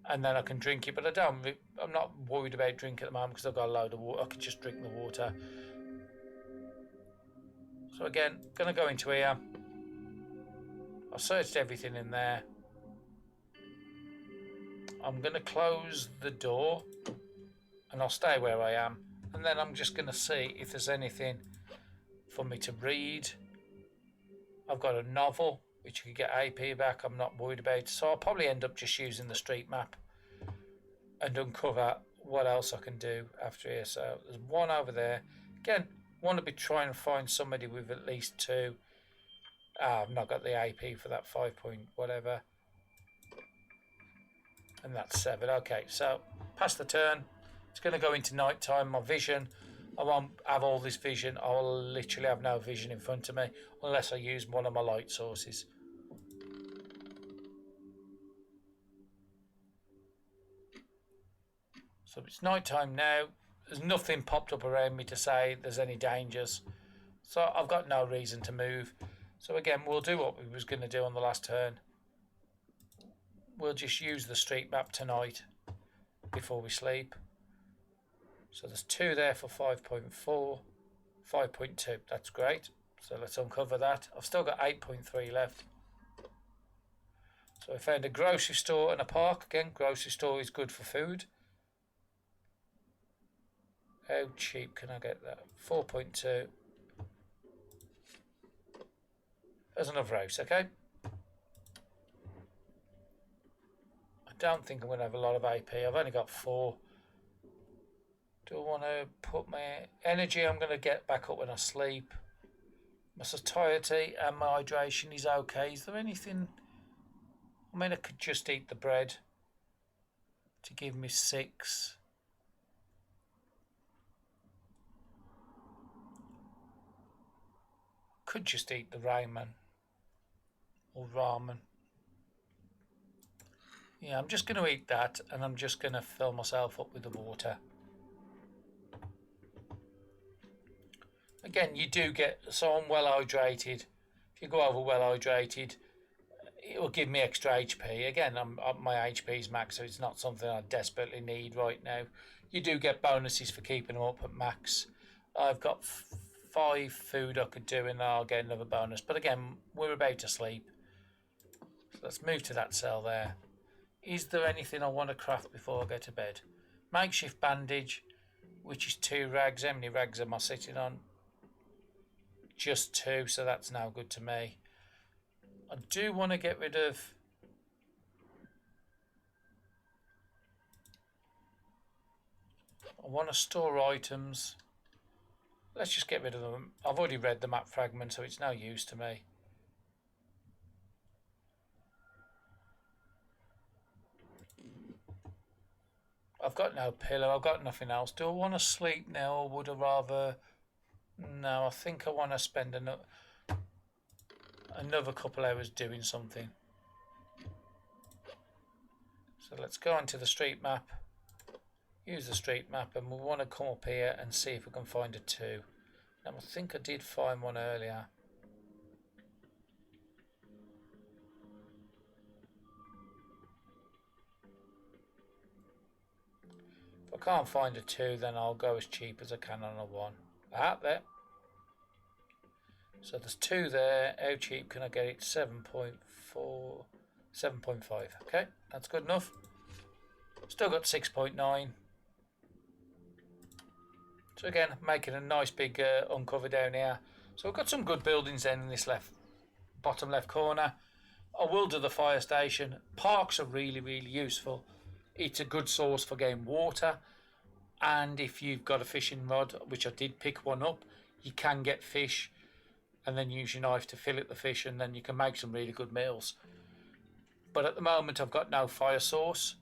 and then I can drink it, but I'm not worried about drinking at the moment because I've got a load of water. I can just drink the water. So again, going to go into here. I've searched everything in there. I'm going to close the door and I'll stay where I am, and then I'm just going to see if there's anything for me to read. I've got a novel which you can get AP back. I'm not worried about, so I'll probably end up just using the street map and uncover what else I can do after here. So there's one over there. Again, want to be trying to find somebody with at least 2. I've not got the AP for that 5 point whatever. And that's 7. Okay, so past the turn. It's going to go into night time. My vision, I won't have all this vision. I'll literally have no vision in front of me unless I use one of my light sources. So it's night time now. There's nothing popped up around me to say there's any dangers. So I've got no reason to move. So again, we'll do what we was going to do on the last turn. We'll just use the street map tonight before we sleep. So there's 2 there for 5.4, 5.2. That's great. So let's uncover that. I've still got 8.3 left. So I found a grocery store and a park. Again, grocery store is good for food. How cheap can I get that? 4.2. There's another house, okay? I don't think I'm going to have a lot of AP. I've only got 4. Do I want to put my energy? I'm going to get back up when I sleep. My satiety and my hydration is okay. Is there anything? I mean, I could just eat the bread to give me 6. Could just eat the ramen or ramen. Yeah, I'm just going to eat that, and I'm just going to fill myself up with the water. Again, you do get, so I'm well hydrated. If you go over well hydrated, it will give me extra HP. Again, my HP is max, so it's not something I desperately need right now. You do get bonuses for keeping them up at max. I've got 5 food I could do, and I'll get another bonus. But again, we're about to sleep. So let's move to that cell there. Is there anything I want to craft before I go to bed? Makeshift bandage, which is 2 rags. How many rags am I sitting on? Just 2, so that's now good to me. I do want to get rid of... I want to store items. Let's just get rid of them. I've already read the map fragment, so it's no use to me. I've got no pillow. I've got nothing else. Do I want to sleep now, or would I rather... No, I think I want to spend another couple hours doing something. So let's go onto the street map. Use the street map, and we want to come up here and see if we can find a 2. Now, I think I did find one earlier. If I can't find a 2, then I'll go as cheap as I can on a 1. Ah, there. So there's 2 there. How cheap can I get it? 7.4, 7.5. Okay, that's good enough. Still got 6.9. So again, making a nice big uncover down here. So we've got some good buildings then in this bottom left corner. I will do the fire station. Parks are really, really useful. It's a good source for getting water. And if you've got a fishing rod, which I did pick one up, you can get fish and then use your knife to fillet the fish, and then you can make some really good meals. But at the moment I've got no fire source.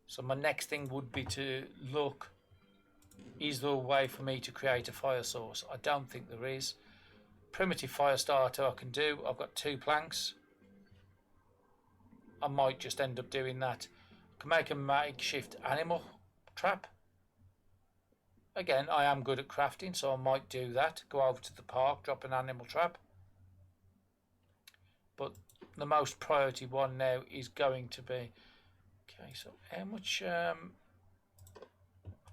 So my next thing would be to look, is there a way for me to create a fire source? I don't think there is. Primitive fire starter I can do. I've got 2 planks. I might just end up doing that. I can make a makeshift animal trap. Again, I am good at crafting, so I might do that. Go over to the park, drop an animal trap. But the most priority one now is going to be... Okay, so how much...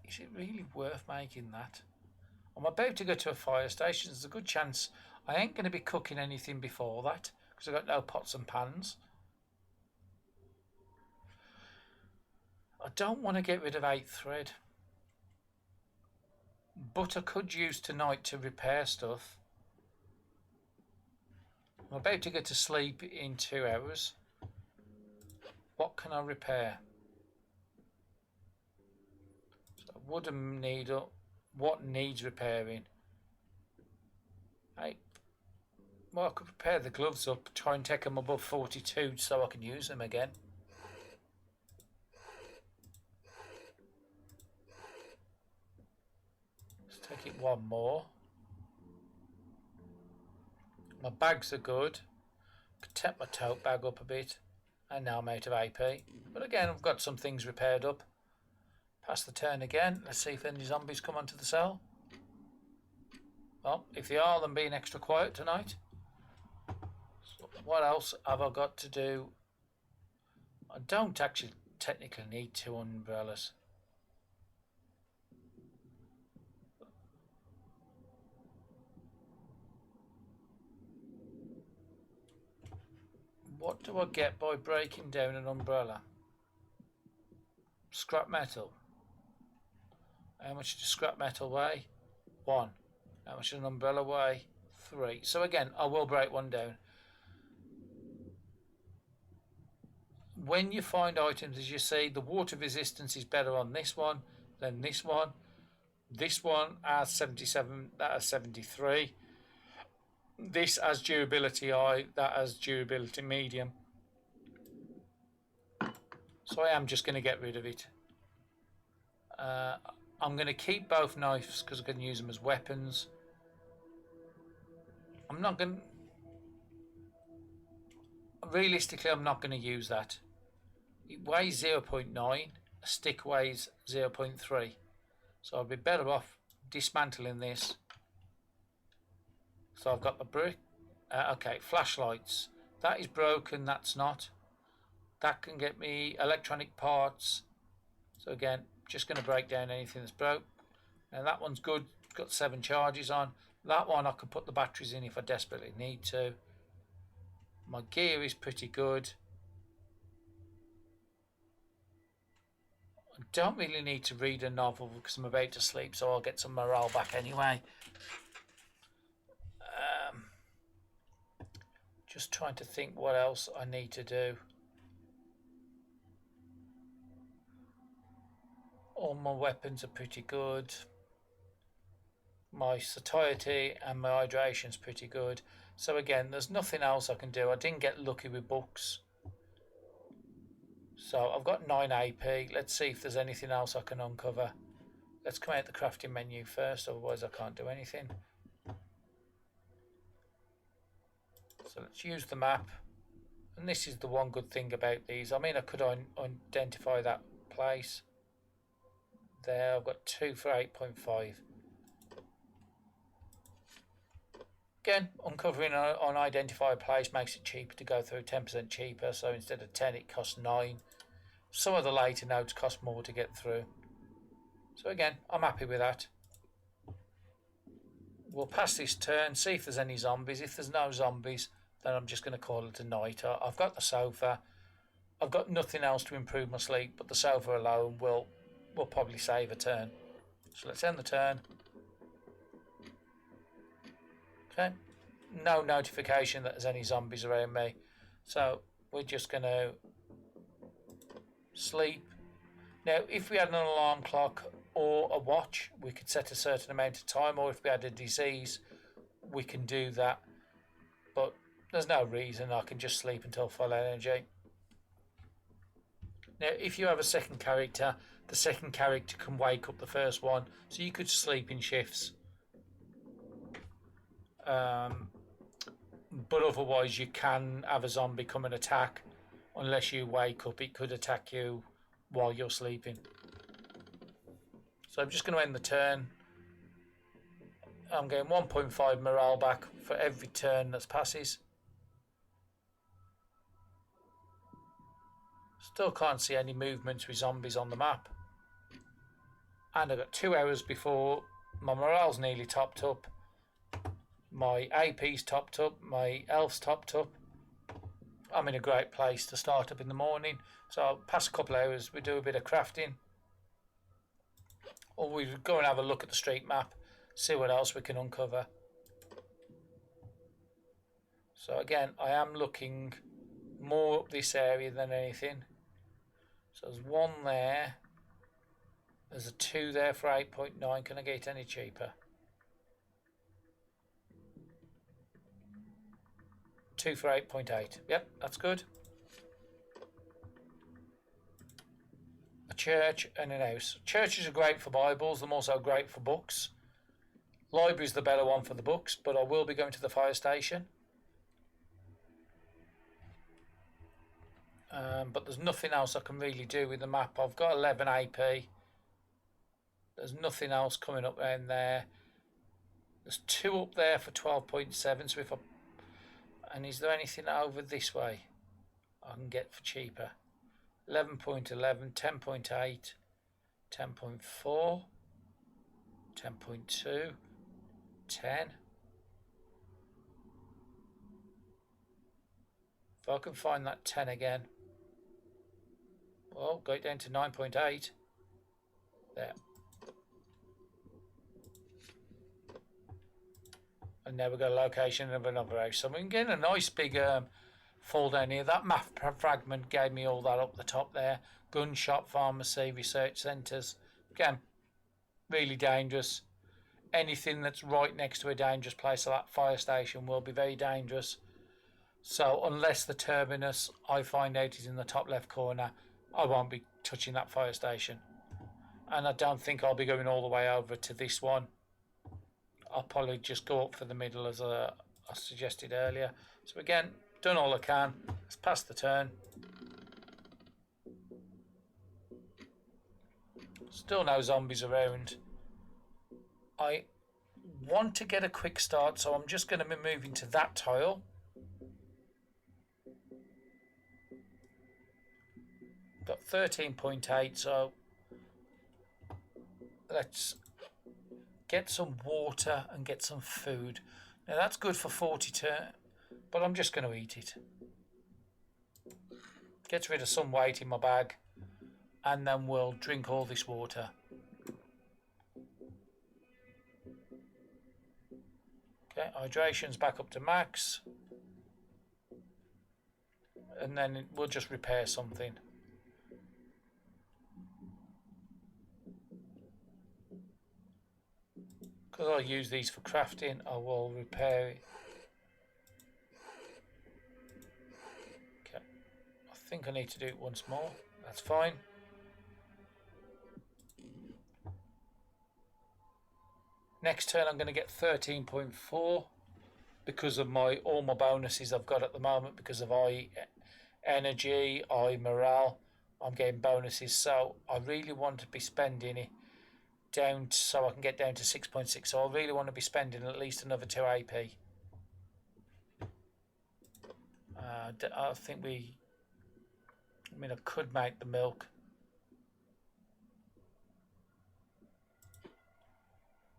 is it really worth making that? I'm about to go to a fire station. There's a good chance I ain't going to be cooking anything before that, because I've got no pots and pans. I don't want to get rid of 8 thread. But I could use tonight to repair stuff. I'm about to get to sleep in 2 hours. What can I repair? So wooden needle. What needs repairing? Well, I could repair the gloves up, try and take them above 42 so I can use them again. Take it one more. My bags are good. Could take my tote bag up a bit. And now I'm out of AP. But again, I've got some things repaired up. Pass the turn again. Let's see if any zombies come onto the cell. Well, if they are, then being extra quiet tonight. So what else have I got to do? I don't actually technically need 2 umbrellas. What do I get by breaking down an umbrella? Scrap metal. How much does scrap metal weigh? 1. How much does an umbrella weigh? 3. So again, I will break one down. When you find items, as you see, the water resistance is better on this one than this one. This one has 77, that has 73. This has durability high, that has durability medium. So I am just going to get rid of it. I'm going to keep both knives because I can use them as weapons. I'm not going... Realistically, I'm not going to use that. It weighs 0.9. A stick weighs 0.3. So I'd be better off dismantling this. So I've got the brick. Okay, flashlights. That is broken, that's not. That can get me electronic parts. So again, just going to break down anything that's broke. Now that one's good. Got 7 charges on. That one I could put the batteries in if I desperately need to. My gear is pretty good. don't really need to read a novel because I'm about to sleep, so I'll get some morale back anyway. Just trying to think what else I need to do. All my weapons are pretty good. My satiety and my hydration's pretty good. So again, there's nothing else I can do. I didn't get lucky with books. So I've got 9 AP. Let's see if there's anything else I can uncover. Let's come out the crafting menu first, otherwise I can't do anything. So let's use the map. And this is the one good thing about these. I mean, I could identify that place. There, I've got 2 for 8.5. Again, uncovering an unidentified place makes it cheaper to go through, 10% cheaper. So instead of 10, it costs 9. Some of the later nodes cost more to get through. So again, I'm happy with that. We'll pass this turn, see if there's any zombies. If there's no zombies, then I'm just going to call it a night. I've got the sofa. I've got nothing else to improve my sleep, but the sofa alone will probably save a turn. So let's end the turn. Okay. No notification that there's any zombies around me. So we're just going to sleep. Now, if we had an alarm clock or a watch, we could set a certain amount of time, or if we had a disease, we can do that. But there's no reason. I can just sleep until full energy. Now, if you have a second character, the second character can wake up the first one, so you could sleep in shifts. But otherwise, you can have a zombie come and attack. Unless you wake up, it could attack you while you're sleeping. So I'm just going to end the turn. I'm getting 1.5 morale back for every turn that passes. Still can't see any movements with zombies on the map. And I've got 2 hours before my morale's nearly topped up. My AP's topped up. My health's topped up. I'm in a great place to start up in the morning. So past a couple of hours, we do a bit of crafting. Or we go and have a look at the street map, see what else we can uncover. So again, I am looking more up this area than anything. So there's 1 there. There's a 2 there for 8.9. Can I get any cheaper? 2 for 8.8. Yep, that's good. A church and an house. Churches are great for Bibles. They're also great for books. Library's the better one for the books, but I will be going to the fire station. But there's nothing else I can really do with the map. I've got 11 AP. There's nothing else coming up around there. There's 2 up there for 12.7. So if I... And is there anything over this way I can get for cheaper? 11.11, 10.8, 10.4, 10.2, 10. If I can find that 10 again. Well, go down to 9.8. There. And now we've got a location of another house. So we can get a nice big fall down here. That map fragment gave me all that up the top there. Gun shop, pharmacy, research centres. Again, really dangerous. Anything that's right next to a dangerous place like that fire station will be very dangerous. So unless the terminus I find out is in the top left corner, I won't be touching that fire station. And I don't think I'll be going all the way over to this one. I'll probably just go up for the middle as I suggested earlier. So again, done all I can. Let's pass the turn. Still no zombies around. I want to get a quick start, so I'm just going to be moving to that tile. Got 13.8, so let's get some water and get some food. Now that's good for 40 turn, but I'm just going to eat it. Gets rid of some weight in my bag, and then we'll drink all this water. Okay, hydration's back up to max. And then we'll just repair something. Because I'll use these for crafting, I will repair it. Okay, I think I need to do it once more. That's fine. Next turn I'm going to get 13.4 because of all my bonuses I've got at the moment, because of eye energy, eye morale. I'm getting bonuses, so I really want to be spending it down so I can get down to 6.6. So I really want to be spending at least another 2 AP. I think I could make the milk.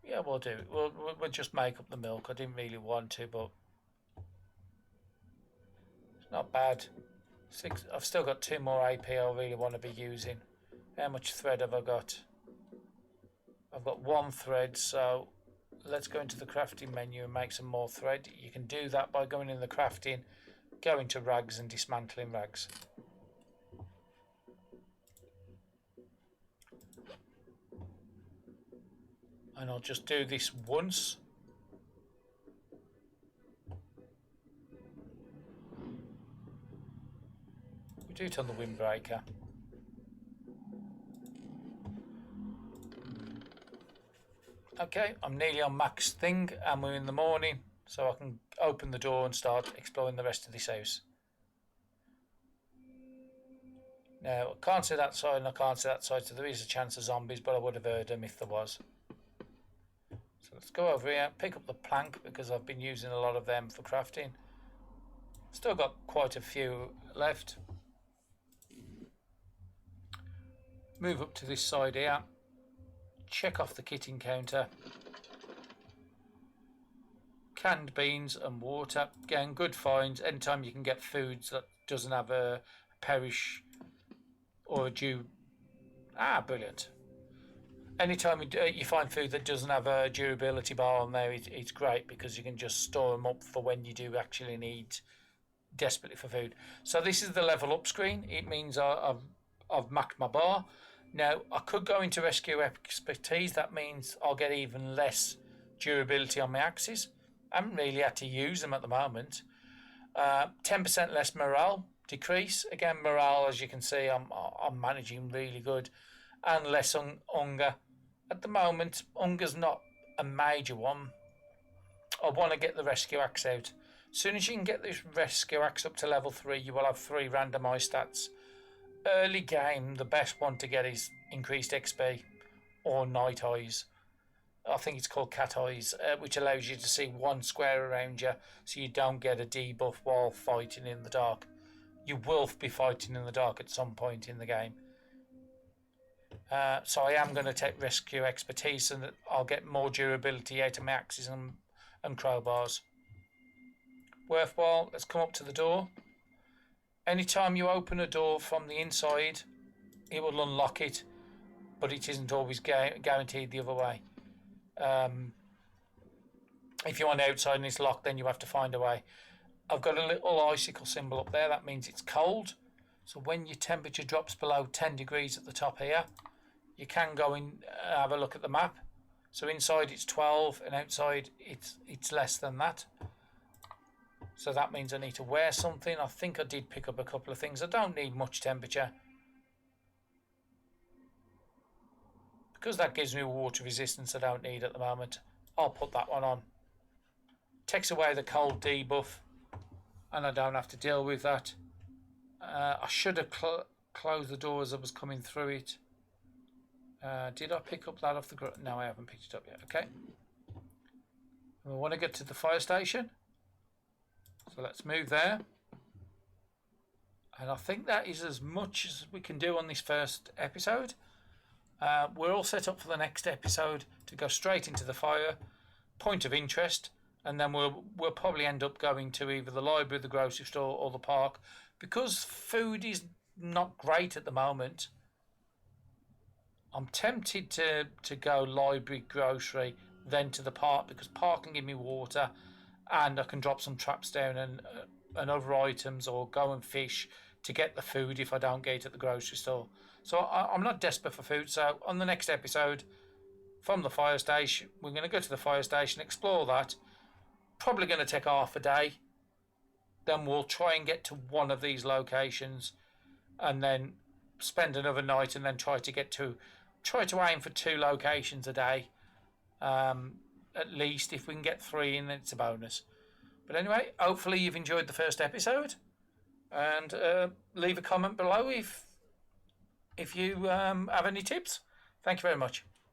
Yeah, we'll do it. We'll just make up the milk. I didn't really want to, but it's not bad. I've still got 2 more AP I really want to be using. How much thread have I got? I've got 1 thread, so let's go into the crafting menu and make some more thread. You can do that by going in the crafting, going to rags and dismantling rags. And I'll just do this once. We do it on the windbreaker. Okay, I'm nearly on max thing and we're in the morning, so I can open the door and start exploring the rest of this house. Now, I can't see that side and I can't see that side, so there is a chance of zombies, but I would have heard them if there was. So let's go over here, pick up the plank because I've been using a lot of them for crafting. Still got quite a few left. Move up to this side here. Check off the kitting counter. Canned beans and water. Again, good finds. Anytime you can get foods that doesn't have a perish or a due. Brilliant. Anytime you find food that doesn't have a durability bar on there, it's great because you can just store them up for when you do actually need desperately for food. So this is the level up screen. It means I've maxed my bar. Now, I could go into rescue expertise. That means I'll get even less durability on my axes. I haven't really had to use them at the moment. 10% less morale decrease. Again, morale, as you can see, I'm managing really good. And less hunger. At the moment, hunger's not a major one. I want to get the rescue axe out. As soon as you can get this rescue axe up to level 3, you will have 3 randomised stats. Early game, the best one to get is increased XP or night eyes. I think it's called cat eyes, which allows you to see 1 square around you so you don't get a debuff while fighting in the dark. You will be fighting in the dark at some point in the game. So I am going to take rescue expertise and I'll get more durability out of my axes and crowbars. Worthwhile. Let's come up to the door. Anytime you open a door from the inside, it will unlock it, but it isn't always guaranteed the other way. If you're on the outside and it's locked, then you have to find a way. I've got a little icicle symbol up there. That means it's cold. So when your temperature drops below 10 degrees at the top here, you can go in and have a look at the map. So inside it's 12 and outside it's less than that. So that means I need to wear something. I think I did pick up a couple of things. I don't need much temperature. Because that gives me water resistance I don't need at the moment, I'll put that one on. Takes away the cold debuff and I don't have to deal with that. I should have closed the door as I was coming through it. Did I pick up that off the ground? No, I haven't picked it up yet. Okay. We want to get to the fire station. So let's move there. And I think that is as much as we can do on this first episode. We're all set up for the next episode to go straight into the fire. Point of interest. And then we'll probably end up going to either the library, the grocery store or the park. Because food is not great at the moment, I'm tempted to go library, grocery, then to the park, because park can give me water, and I can drop some traps down and other items, or go and fish to get the food if I don't get it at the grocery store. So I'm not desperate for food. So on the next episode from the fire station, we're going to go to the fire station, explore that. Probably going to take half a day. Then we'll try and get to one of these locations, and then spend another night, and then try to aim for 2 locations a day, at least. If we can get 3 in, then it's a bonus. But anyway, hopefully you've enjoyed the first episode, and leave a comment below if you have any tips. Thank you very much.